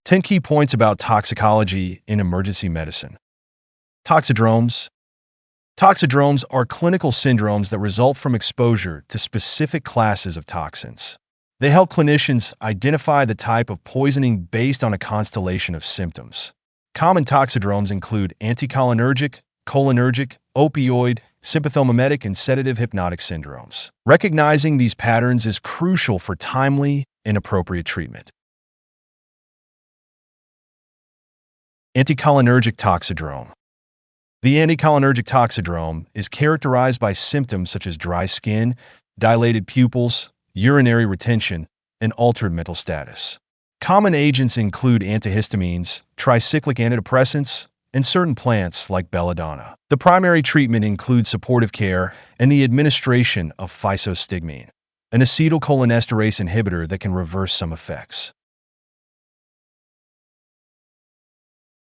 10 key points about toxicology in emergency medicine. Toxidromes. Toxidromes are clinical syndromes that result from exposure to specific classes of toxins. They help clinicians identify the type of poisoning based on a constellation of symptoms. Common toxidromes include anticholinergic, cholinergic, opioid, sympathomimetic, and sedative-hypnotic syndromes. Recognizing these patterns is crucial for timely and appropriate treatment. Anticholinergic Toxidrome. The anticholinergic toxidrome is characterized by symptoms such as dry skin, dilated pupils, urinary retention, and altered mental status. Common agents include antihistamines, tricyclic antidepressants, and certain plants like belladonna. The primary treatment includes supportive care and the administration of physostigmine, an acetylcholinesterase inhibitor that can reverse some effects.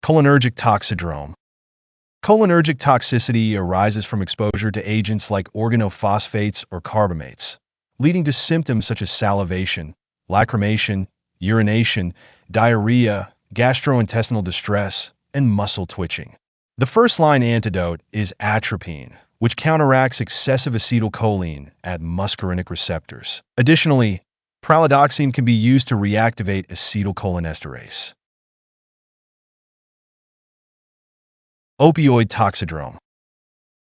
Cholinergic Toxidrome. Cholinergic toxicity arises from exposure to agents like organophosphates or carbamates, leading to symptoms such as salivation, lacrimation, urination, diarrhea, gastrointestinal distress, and muscle twitching. The first-line antidote is atropine, which counteracts excessive acetylcholine at muscarinic receptors. Additionally, pralidoxime can be used to reactivate acetylcholinesterase. Opioid Toxidrome.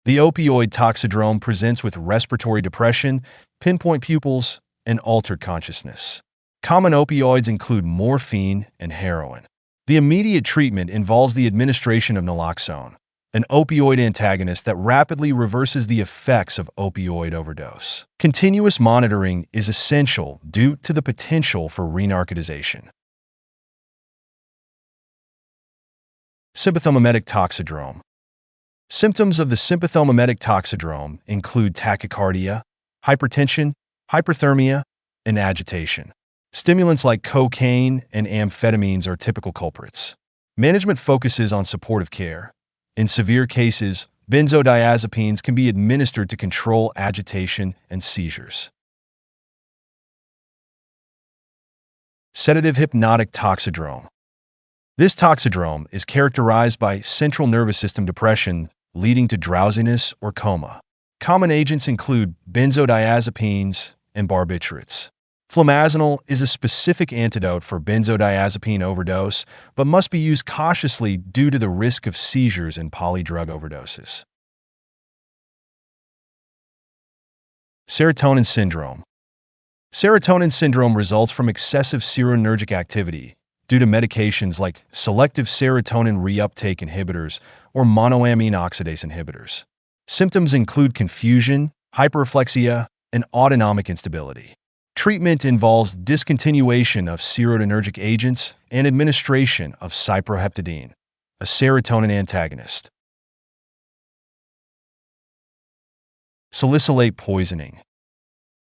The opioid toxidrome presents with respiratory depression, pinpoint pupils, and altered consciousness. Common opioids include morphine and heroin. The immediate treatment involves the administration of naloxone, an opioid antagonist that rapidly reverses the effects of opioid overdose. Continuous monitoring is essential due to the potential for re-narcotization. Sympathomimetic Toxidrome. Symptoms of the sympathomimetic toxidrome include tachycardia, hypertension, hyperthermia, and agitation. Stimulants like cocaine and amphetamines are typical culprits. Management focuses on supportive care. In severe cases, benzodiazepines can be administered to control agitation and seizures. Sedative-hypnotic Toxidrome. This toxidrome is characterized by central nervous system depression, leading to drowsiness or coma. Common agents include benzodiazepines and barbiturates. Flumazenil is a specific antidote for benzodiazepine overdose, but must be used cautiously due to the risk of seizures and polydrug overdoses. Serotonin syndrome. Serotonin syndrome results from excessive serotonergic activity due to medications like selective serotonin reuptake inhibitors or monoamine oxidase inhibitors. Symptoms include confusion, hyperreflexia, and autonomic instability. Treatment involves discontinuation of serotonergic agents and administration of cyproheptadine, a serotonin antagonist. Salicylate poisoning.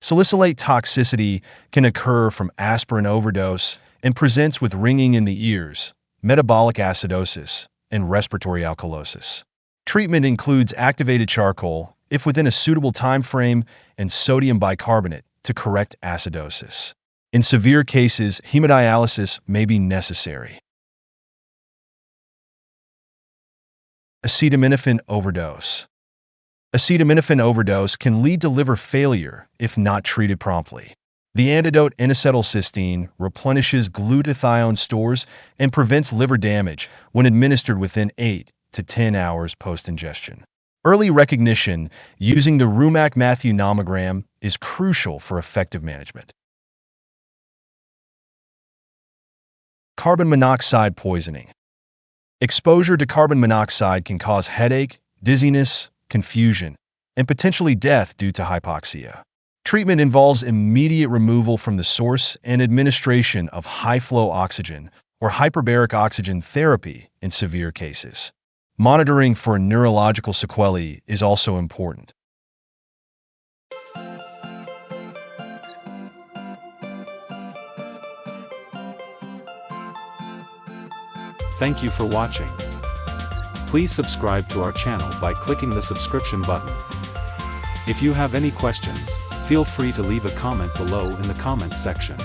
Salicylate toxicity can occur from aspirin overdose and presents with ringing in the ears, metabolic acidosis, and respiratory alkalosis. Treatment includes activated charcoal, if within a suitable time frame, and sodium bicarbonate to correct acidosis. In severe cases, hemodialysis may be necessary. Acetaminophen overdose. Acetaminophen overdose can lead to liver failure if not treated promptly. The antidote N-acetylcysteine replenishes glutathione stores and prevents liver damage when administered within 8 to 10 hours post-ingestion. Early recognition using the Rumack-Matthew nomogram is crucial for effective management. Carbon monoxide poisoning. Exposure to carbon monoxide can cause headache, dizziness, confusion, and potentially death due to hypoxia. Treatment involves immediate removal from the source and administration of high-flow oxygen or hyperbaric oxygen therapy in severe cases. Monitoring for neurological sequelae is also important. Thank you for watching. Please subscribe to our channel by clicking the subscription button. If you have any questions, feel free to leave a comment below in the comments section.